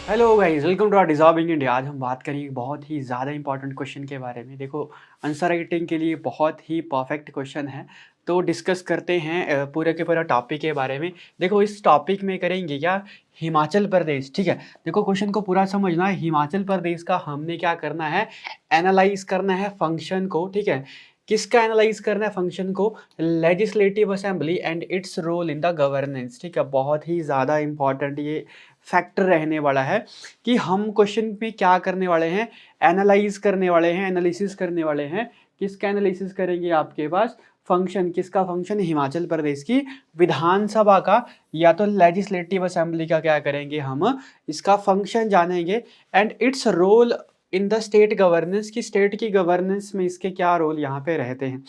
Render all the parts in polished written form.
Hello guys, welcome to our deserving India. आज हम बात करेंगे बहुत ही ज़्यादा इंपॉर्टेंट क्वेश्चन के बारे में। देखो, आंसर राइटिंग के लिए बहुत ही परफेक्ट क्वेश्चन है। तो डिस्कस करते हैं पूरे के पूरा टॉपिक के बारे में। देखो, इस टॉपिक में करेंगे क्या, हिमाचल प्रदेश। ठीक है, देखो क्वेश्चन को पूरा समझना है। हिमाचल प्रदेश का हमने क्या करना है, एनालाइज करना है फंक्शन को। ठीक है, किसका एनालाइज करना है फंक्शन को, legislative assembly and its role in the governance. ठीक है, बहुत ही ज़्यादा इंपॉर्टेंट ये फैक्टर रहने वाला है कि हम क्वेश्चन में क्या करने वाले हैं, एनालाइज करने वाले हैं, एनालिसिस करने वाले हैं। किसका एनालिसिस करेंगे, आपके पास फंक्शन, किसका फंक्शन, हिमाचल प्रदेश की विधानसभा का या तो लेजिस्लेटिव असेंबली का क्या करेंगे हम, इसका फंक्शन जानेंगे and its role in the state governance, की स्टेट की गवर्नेंस में इसके क्या रोल यहाँ पे रहते हैं।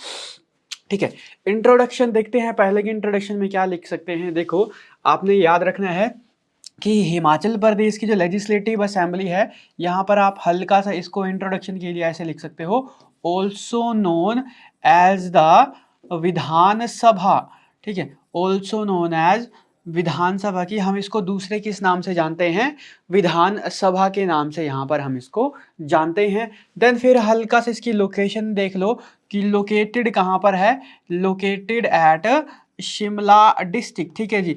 ठीक है, इंट्रोडक्शन देखते हैं। पहले के इंट्रोडक्शन में क्या लिख सकते हैं, देखो आपने याद रखना है कि हिमाचल प्रदेश की जो लेजिस्लेटिव असेंबली है, यहाँ पर आप हल्का सा इसको इंट्रोडक्शन के लिए ऐसे लिख सकते हो, ऑल्सो नोन एज द विधानसभा। ठीक है, ऑल्सो नोन एज विधानसभा, की हम इसको दूसरे किस नाम से जानते हैं, विधानसभा के नाम से यहाँ पर हम इसको जानते हैं। देन फिर हल्का से इसकी लोकेशन देख लो कि लोकेटेड कहाँ पर है, लोकेटेड एट शिमला डिस्ट्रिक्ट। ठीक है जी,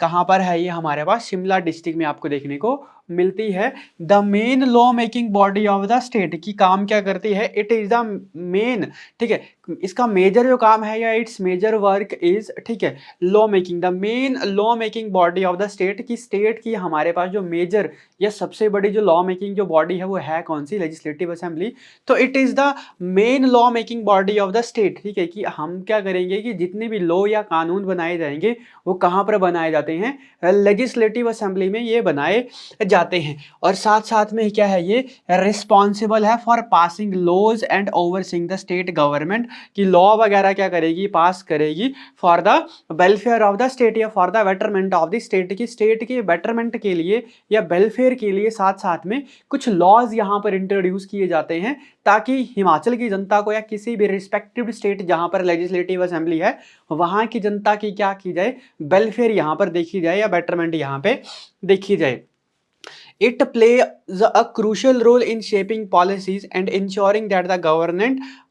कहाँ पर है ये, हमारे पास शिमला डिस्ट्रिक्ट में आपको देखने को मिलती है। The main law making body of the state, की काम क्या करती है, इट इज द मेन। ठीक है, इसका मेजर जो काम है या इट्स मेजर वर्क इज, ठीक है, law making, the main law making body of the state, की स्टेट की हमारे पास जो मेजर या सबसे बड़ी जो लॉ मेकिंग जो बॉडी है वो है कौन सी, लेजिस्लेटिव असेंबली। तो it is the main law making body of the state. ठीक है, कि हम क्या करेंगे कि जितने भी लॉ या कानून बनाए जाएंगे वो कहाँ पर बनाए जाते हैं, लेजिस्लेटिव असेंबली में ये बनाए जाते हैं। और साथ साथ में क्या है, ये रिस्पॉन्सिबल है for passing laws and overseeing the state government, की लॉ वगैरह क्या करेगी, पास करेगी for the welfare of the state या for the betterment of the state, की स्टेट के बेटरमेंट के लिए या वेलफेयर के लिए साथ साथ में कुछ लॉज यहाँ पर इंट्रोड्यूस किए जाते हैं, ताकि हिमाचल की जनता को या किसी भी रिस्पेक्टिव स्टेट जहाँ पर लेजिस्लेटिव असेंबली है वहाँ की जनता की क्या की जाए, वेलफेयर यहाँ पर देखी जाए या बेटरमेंट यहाँ पे देखी जाए। It plays a crucial role in shaping policies and ensuring that the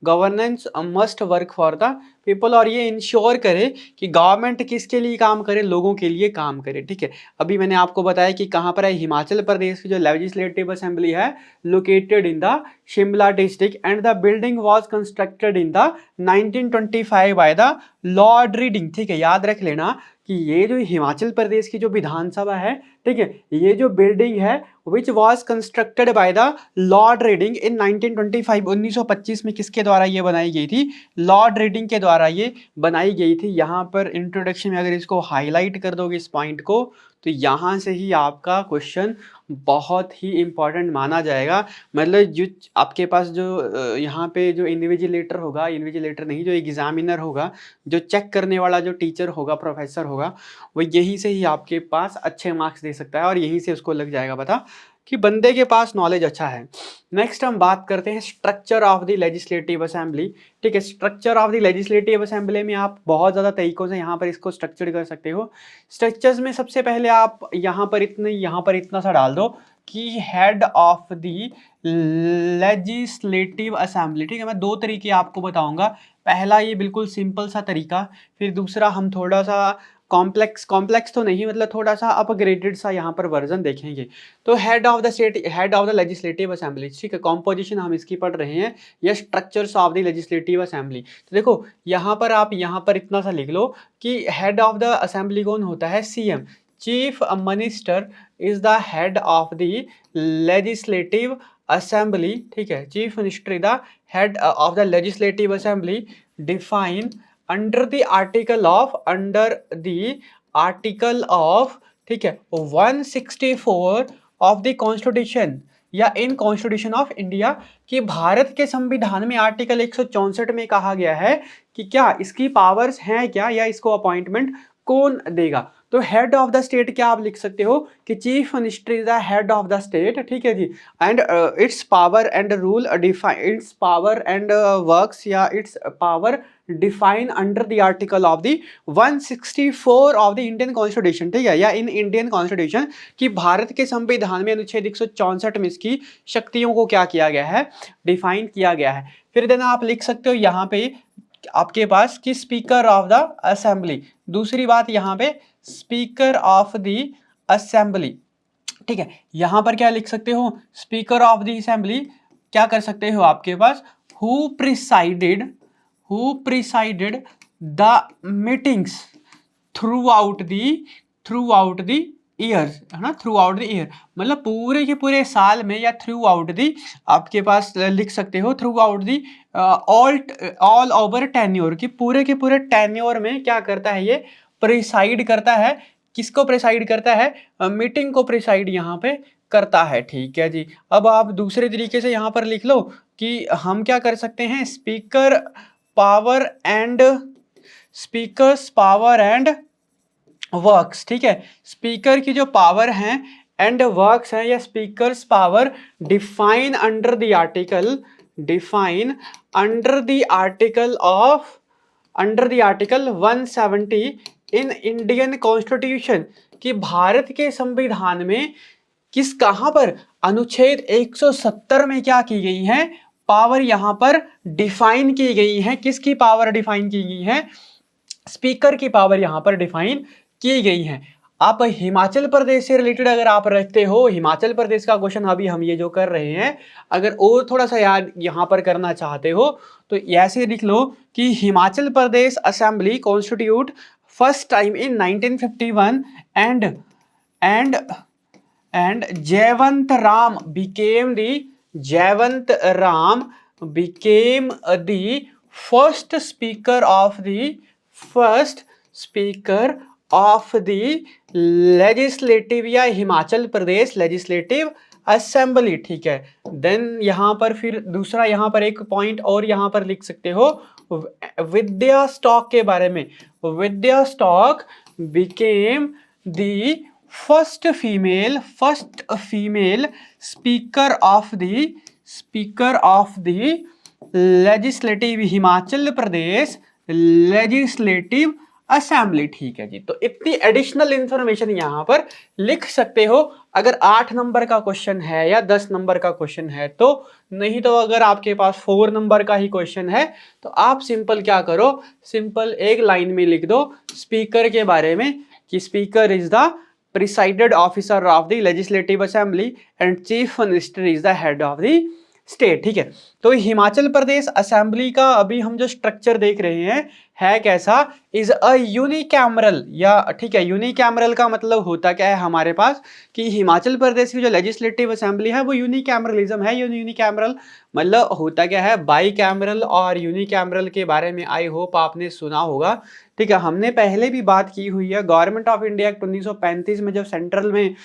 governance must work for the people, और ये इंश्योर करे कि गवर्नमेंट किसके लिए काम करे, लोगों के लिए काम करे। ठीक है, अभी मैंने आपको बताया कि कहाँ पर है, हिमाचल प्रदेश की जो लेजिस्लेटिव असेंबली है located in the Shimla district and the building was constructed in the 1925 by the Lord reading. ठीक है, याद रख लेना कि ये जो हिमाचल प्रदेश की जो विधानसभा है, ठीक है, ये जो बिल्डिंग है which was constructed by the Lord reading in 1925, 1925 में किसके द्वारा ये बनाई गई थी, लॉर्ड रीडिंग के द्वारा ये बनाई गई थी। यहाँ पर इंट्रोडक्शन में अगर इसको हाईलाइट कर दोगे इस पॉइंट को, तो यहाँ से ही आपका क्वेश्चन बहुत ही इंपॉर्टेंट माना जाएगा। मतलब जो आपके पास जो यहाँ पे जो इन्विजिलेटर होगा, इन्विजिलेटर नहीं, जो एग्जामिनर होगा, जो चेक करने वाला जो टीचर होगा, प्रोफेसर होगा, वो यहीं से ही आपके पास अच्छे मार्क्स दे सकता है और यहीं से उसको लग जाएगा पता कि बंदे के पास नॉलेज अच्छा है। नेक्स्ट हम बात करते हैं structure of the legislative assembly. ठीक है, structure of the legislative assembly में आप बहुत ज़्यादा तरीकों से यहाँ पर इसको स्ट्रक्चर कर सकते हो। स्ट्रक्चर्स में सबसे पहले आप यहाँ पर इतना सा डाल दो कि head of the legislative assembly. ठीक है, मैं दो तरीके आपको बताऊंगा। पहला ये बिल्कुल सिंपल सा तरीका, फिर दूसरा हम थोड़ा सा कॉम्प्लेक्स तो नहीं, मतलब थोड़ा सा अपग्रेडेड सा यहाँ पर वर्जन देखेंगे। तो head of the state, head of the legislative assembly. ठीक है, कॉम्पोजिशन हम इसकी पढ़ रहे हैं या structures of the legislative assembly. तो देखो यहाँ पर आप यहाँ पर इतना सा लिख लो कि हेड ऑफ द असेंबली कौन होता है, CM, chief minister is the head of the legislative assembly. ठीक है, chief minister is the head of the legislative assembly define under the article of, ठीक है, 164 ऑफ द कॉन्स्टिट्यूशन या in constitution of India, कि भारत के संविधान में article 164 में कहा गया है कि क्या इसकी पावर्स हैं क्या, या इसको अपॉइंटमेंट कौन देगा। तो हेड ऑफ द स्टेट क्या आप लिख सकते हो कि chief minister is the head of the state, ठीक है जी। And its power and rule define, its power and works या its power define under the article of the 164 of the Indian constitution, ठीक है, या इन इंडियन कॉन्स्टिट्यूशन, कि भारत के संविधान में अनुच्छेद 164 में इसकी शक्तियों को क्या किया गया है, डिफाइन किया गया है। फिर देना आप लिख सकते हो यहाँ पे आपके पास कि स्पीकर ऑफ द असेंबली, दूसरी बात यहाँ पे स्पीकर ऑफ द असेंबली, ठीक है, यहां पर क्या लिख सकते हो, स्पीकर ऑफ द असेंबली क्या कर सकते हो आपके पास, who presided the meetings throughout the years, है ना, थ्रू आउट द ईयर, मतलब पूरे के पूरे साल में, या थ्रू आउट दी आपके पास लिख सकते हो through out the all over tenure, कि पूरे के पूरे टेन्योर में क्या करता है ये, प्रिसाइड करता है। किसको प्रिसाइड करता है, मीटिंग को प्रिसाइड यहाँ पे करता है, ठीक है जी। अब आप दूसरे तरीके से यहाँ पर लिख लो कि हम क्या कर सकते हैं, स्पीकर्स पावर एंड वर्क्स, ठीक है, स्पीकर की जो पावर हैं एंड वर्क्स हैं, या speakers power define under the article 170 in Indian constitution, कि भारत के संविधान में किस कहां पर अनुच्छेद 170 में क्या की गई है, पावर यहां पर डिफाइन की गई है। किसकी पावर डिफाइन की गई है, स्पीकर की पावर यहां पर डिफाइन की गई है। आप हिमाचल प्रदेश से रिलेटेड अगर आप रखते हो, हिमाचल प्रदेश का क्वेश्चन अभी हम ये जो कर रहे हैं, अगर और थोड़ा सा याद यहां पर करना चाहते हो तो ऐसे लिख लो कि Himachal Pradesh assembly constitute first time in 1951 and Jayawant Ram became the first speaker of the legislative या हिमाचल प्रदेश लेजिस्लेटिव असेंबली, ठीक है। देन यहां पर फिर दूसरा यहां पर एक पॉइंट और यहां पर लिख सकते हो विद्या स्टॉक के बारे में, Vidya Stokes became the first female speaker of the legislative Himachal Pradesh legislative assembly, ठीक है जी। तो इतनी एडिशनल इंफॉर्मेशन यहां पर लिख सकते हो अगर 8 नंबर का क्वेश्चन है या 10 नंबर का क्वेश्चन है तो। नहीं तो अगर आपके पास 4 नंबर का ही क्वेश्चन है तो आप सिंपल क्या करो, सिंपल एक लाइन में लिख दो स्पीकर के बारे में कि speaker is the presided officer of the legislative assembly and chief minister is the head of the state, ठीक है। तो हिमाचल प्रदेश असेंबली का अभी हम जो स्ट्रक्चर देख रहे हैं है कैसा, इज अ यूनिकैमरल, या ठीक है, यूनिकैमरल का मतलब होता क्या है हमारे पास कि हिमाचल प्रदेश की जो लेजिस्लेटिव असेंबली है वो यूनिकैमरलिज्म है। यूनिकैमरल मतलब होता क्या है, बाई कैमरल और यूनिकैमरल के बारे में आई होप आपने सुना होगा, ठीक है। हमने पहले भी बात की हुई है, गवर्नमेंट ऑफ इंडिया एक्ट 1935 में जब सेंट्रल में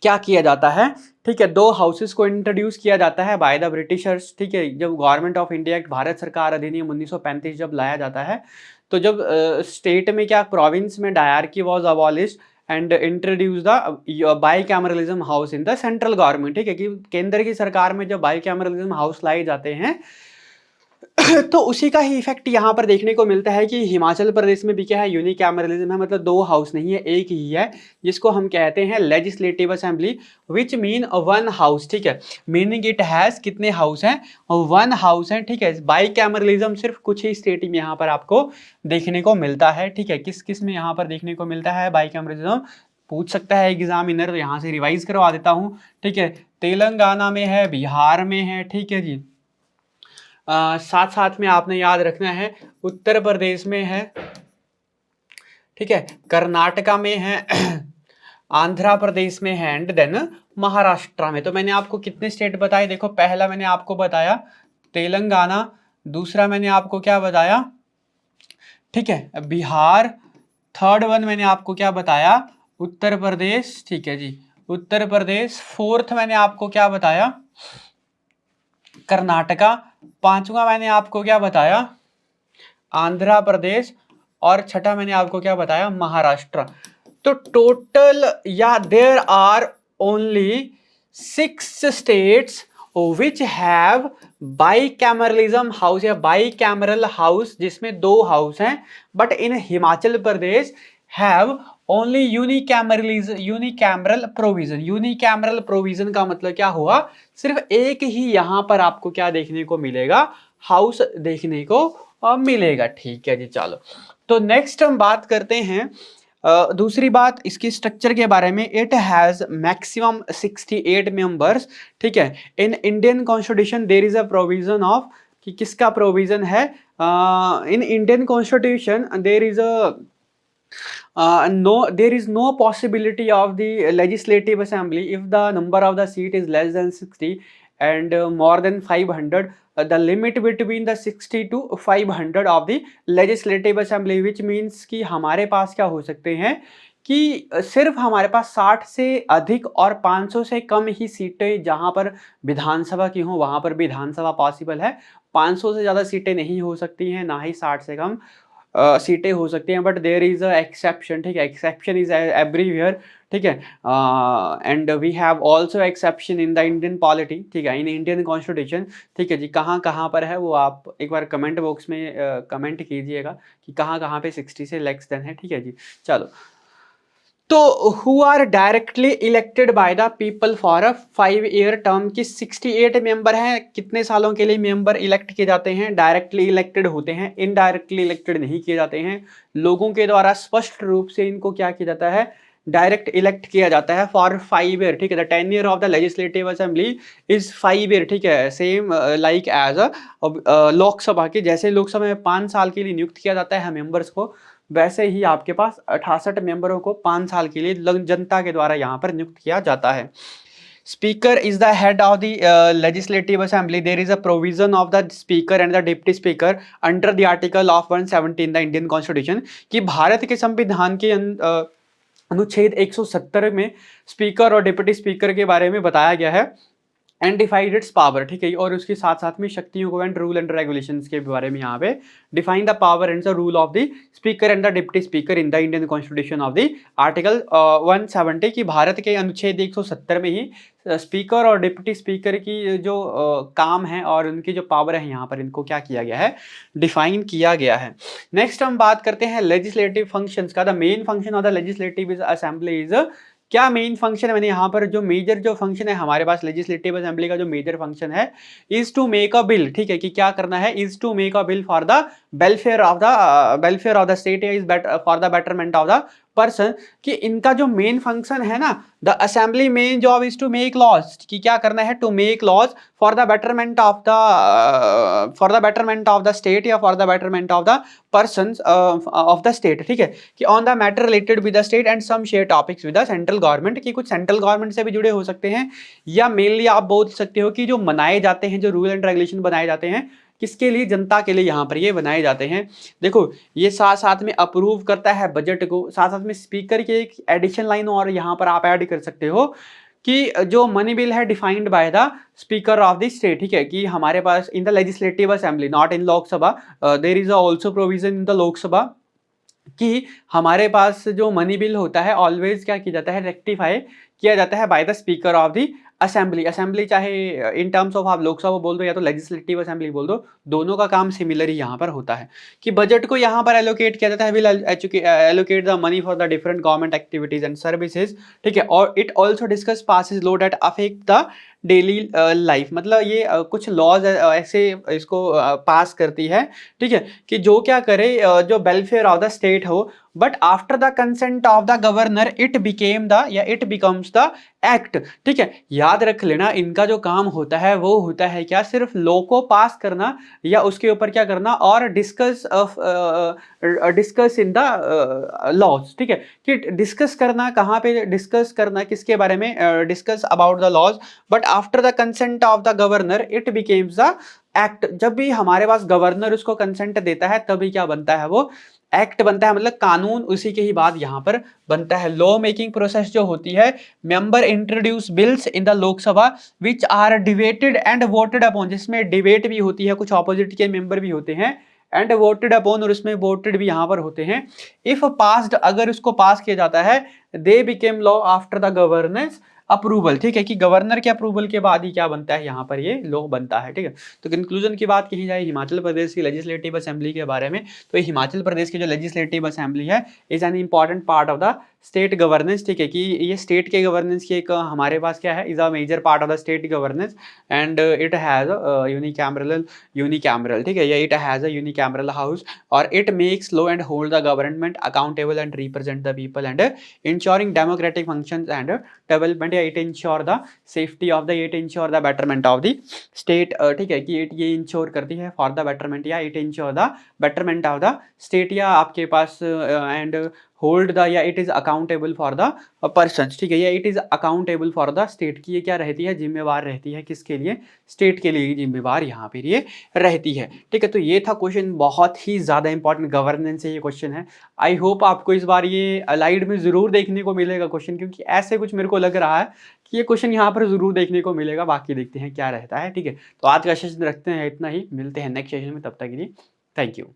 क्या किया जाता है, ठीक है, 2 हाउसेस को इंट्रोड्यूस किया जाता है बाय द ब्रिटिशर्स, ठीक है। जब government of India act Bharat सरकार अधिनियम 1935 जब लाया जाता है तो जब स्टेट में क्या प्रोविंस में dyarchy was abolished and introduce the bicameralism house in the central government, ठीक है, कि केंद्र की सरकार में जब बाईकैमरलिज्म हाउस लाए जाते हैं तो उसी का ही इफेक्ट यहाँ पर देखने को मिलता है कि हिमाचल प्रदेश में भी क्या है, यूनिकैमरलिज्म है, मतलब 2 हाउस नहीं है, एक ही है, जिसको हम कहते हैं legislative assembly which mean 1 house, ठीक है। मीनिंग इट हैज कितने हाउस हैं, 1 हाउस है, ठीक है। बाईकैमरलिज्म सिर्फ कुछ ही स्टेट में यहाँ पर आपको देखने को मिलता है, ठीक है। किस किस में यहाँ पर देखने को मिलता है बाईकैमरलिज्म, पूछ सकता है एग्जामिनर, यहाँ से रिवाइज करवा देता हूँ, ठीक है। तेलंगाना में है, बिहार में है, ठीक है जी। साथ साथ में आपने याद रखना है उत्तर प्रदेश में है, ठीक है, कर्नाटका में है, आंध्र प्रदेश में है एंड देन महाराष्ट्र में। तो मैंने आपको कितने स्टेट बताए, देखो पहला मैंने आपको बताया तेलंगाना, दूसरा मैंने आपको क्या बताया, ठीक है, बिहार, थर्ड वन मैंने आपको क्या बताया, उत्तर प्रदेश, ठीक है जी, उत्तर प्रदेश, फोर्थ मैंने आपको क्या बताया, कर्नाटका, 5वां मैंने आपको क्या बताया, आंध्र प्रदेश, और छठा मैंने आपको क्या बताया, महाराष्ट्र। तो टोटल या there are only 6 states which have bicameralism house या बाईकैमरल हाउस, जिसमें 2 हाउस हैं, but in Himachal Pradesh have only unicameral provision. Unicameral provision का मतलब क्या हुआ, सिर्फ एक ही यहां पर आपको क्या देखने को मिलेगा, हाउस देखने को मिलेगा। ठीक है जी, चलो तो नेक्स्ट हम बात करते हैं दूसरी बात इसकी स्ट्रक्चर के बारे में। It has maximum 68 members. ठीक है, in Indian constitution there is a provision of, कि किसका प्रोविजन है, in Indian constitution there is a no, there is no possibility of the legislative assembly if the number of the seat is less than 60 and more than 500. The limit between the 60 to 500 of the legislative assembly, which means कि हमारे पास क्या हो सकते हैं कि सिर्फ हमारे पास 60 से अधिक और 500 से कम ही सीटें जहां पर विधानसभा की हो वहां पर विधानसभा पॉसिबल है। 500 से ज़्यादा सीटें नहीं हो सकती हैं, ना ही 60 से कम सीटें हो सकती हैं, but there is a exception. ठीक है, एक्सेप्शन इज एवरीवेयर। ठीक है, and we have also exception in the Indian polity. ठीक है, इन इंडियन कॉन्स्टिट्यूशन। ठीक है जी, कहाँ कहाँ पर है वो आप एक बार कमेंट बॉक्स में कमेंट कीजिएगा कि कहाँ कहाँ पे 60 से लेस देन है। ठीक है जी, चलो तो who are directly elected by the people for a 5 year term की 68 मेंबर हैं, कितने सालों के लिए मेंबर इलेक्ट किए जाते हैं, डायरेक्टली इलेक्टेड होते हैं, इनडायरेक्टली इलेक्टेड नहीं किए जाते हैं। लोगों के द्वारा स्पष्ट रूप से इनको क्या किया जाता है, डायरेक्ट इलेक्ट किया जाता है फॉर 5 ईयर। ठीक है, the tenure of the legislative assembly is 5 year. ठीक है, सेम लाइक एज लोकसभा की, जैसे लोकसभा में 5 साल के लिए नियुक्त किया जाता है मेंबर्स को, वैसे ही आपके पास 68 मेंबरों को 5 साल के लिए जनता के द्वारा यहाँ पर नियुक्त किया जाता है। Speaker is the head of the legislative assembly. There is a provision of the speaker and the deputy speaker under the article of 170 in the Indian constitution, कि भारत के संविधान के अनुच्छेद 170 में स्पीकर और डिप्टी स्पीकर के बारे में बताया गया है एंड डिफाइंड इट्स पावर। ठीक है, और उसके साथ साथ में शक्तियों को एंड रूल एंड रेगुलेशंस के बारे में यहाँ पे define the power and the rule of the speaker and the deputy speaker in the Indian constitution of the article 170, की भारत के अनुच्छेद 170 में ही स्पीकर और डिप्टी स्पीकर की जो काम है और उनकी जो पावर है यहाँ पर इनको क्या किया गया है, डिफाइन किया गया है। नेक्स्ट हम बात करते हैं लेजिस्लेटिव फंक्शंस का। The main function of the legislative assembly is, क्या मेन फंक्शन है, मैंने यहाँ पर जो मेजर जो फंक्शन है हमारे पास लेजिस्लेटिव असेंबली का जो मेजर फंक्शन है, is to make a bill. ठीक है, कि क्या करना है, is to make a bill for the welfare of the state, is for the betterment of the person, कि इनका जो मेन फंक्शन है ना, the assembly main job is to make laws, कि क्या करना है, to make laws for the betterment of the state या for the betterment of the person of the state. ठीक है, कि on the matter related with the state and some share topics with the central government, कि कुछ central government से भी जुड़े हो सकते हैं, या मेनली आप बोल सकते हो कि जो मनाए जाते हैं, जो रूल एंड रेगुलेशन बनाए जाते हैं, किसके लिए, जनता के लिए यहाँ पर ये बनाए जाते हैं। देखो ये साथ साथ में अप्रूव करता है बजट को, साथ साथ में स्पीकर की एक एडिशन लाइन और यहाँ पर आप ऐड कर सकते हो कि जो मनी बिल है defined by the speaker of the state. ठीक है, कि हमारे पास in the legislative assembly not in Lok Sabha, there is also provision in the Lok Sabha, कि हमारे पास जो मनी बिल होता है ऑलवेज क्या किया जाता है, रेक्टिफाई किया जाता है bye the speaker of the assembly. Assembly चाहे इन टर्म्स ऑफ आप लोकसभा बोल दो या तो लेजिस्लेटिव असेंबली बोल दो, दोनों का काम सिमिलर ही यहाँ पर होता है, कि बजट को यहाँ पर एलोकेट किया जाता है, will allocate the money for the different government activities and services. ठीक है, और it also discuss passes law that affect the daily life, मतलब ये कुछ लॉज ऐसे इसको पास करती है। ठीक है, कि जो क्या करे, जो वेलफेयर ऑफ द स्टेट हो, but after the consent of the governor it became the या इट बिकम्स द एक्ट। ठीक है, याद रख लेना इनका जो काम होता है वो होता है क्या, सिर्फ लॉ को पास करना या उसके ऊपर क्या करना, और डिस्कस इन द लॉज। ठीक है, कि डिस्कस करना कहाँ पे, डिस्कस करना किसके बारे में, discuss about the laws, but after the consent of the governor it becomes the act. जब भी हमारे पास गवर्नर उसको कंसेंट देता है तभी क्या बनता है, वो एक्ट बनता है, मतलब कानून उसी के ही बाद यहाँ पर बनता है। लॉ मेकिंग प्रोसेस जो होती है, member introduce bills in the Lok Sabha which are debated and voted upon, जिसमें डिबेट भी होती है, कुछ ऑपोजिट के मेंबर भी होते हैं एंड वोटेड अपॉन, और उसमें वोटेड भी यहाँ पर होते हैं। इफ पास्ड, अगर उसको पास किया जाता है, they became law after the governance approval, ठीक है, कि गवर्नर के अप्रूवल के बाद ही क्या बनता है, यहाँ पर ये लॉ बनता है, ठीक है। तो कंक्लूजन की बात कही जाए हिमाचल प्रदेश की लेजिस्लेटिव असेंबली के बारे में, तो हिमाचल प्रदेश की जो लेजिस्लेटिव असेंबली है is an important part of the state governance, ठीक है, कि ये स्टेट के गवर्नेंस की एक हमारे पास क्या है, is a major part of the state governance and it has unicameral, ठीक है, ये it has a unicameral house और it makes law and hold the government accountable and represent the people and ensuring democratic functions and development, या it ensure the safety of the, it ensure the betterment of the state, ठीक है, कि ये ensure करती है for the betterment, या it ensure the betterment of the state, या आपके पास एंड होल्ड द, या it is accountable for the person, ठीक है, या it is accountable for the state, की ये क्या रहती है, जिम्मेवार रहती है, किसके लिए, स्टेट के लिए जिम्मेवार यहाँ पर ये रहती है, ठीक है। तो ये था क्वेश्चन, बहुत ही ज़्यादा इंपॉर्टेंट गवर्नेंस से ये क्वेश्चन है। आई होप आपको इस बार ये अलाइड में ज़रूर देखने को मिलेगा क्वेश्चन, क्योंकि ऐसे कुछ मेरे को लग रहा है कि ये क्वेश्चन यहाँ पर ज़रूर देखने को मिलेगा, बाकी देखते हैं क्या रहता है, ठीक है। तो आज का सेशन रखते हैं इतना ही, मिलते हैं नेक्स्ट सेशन में, तब तक के लिए थैंक यू।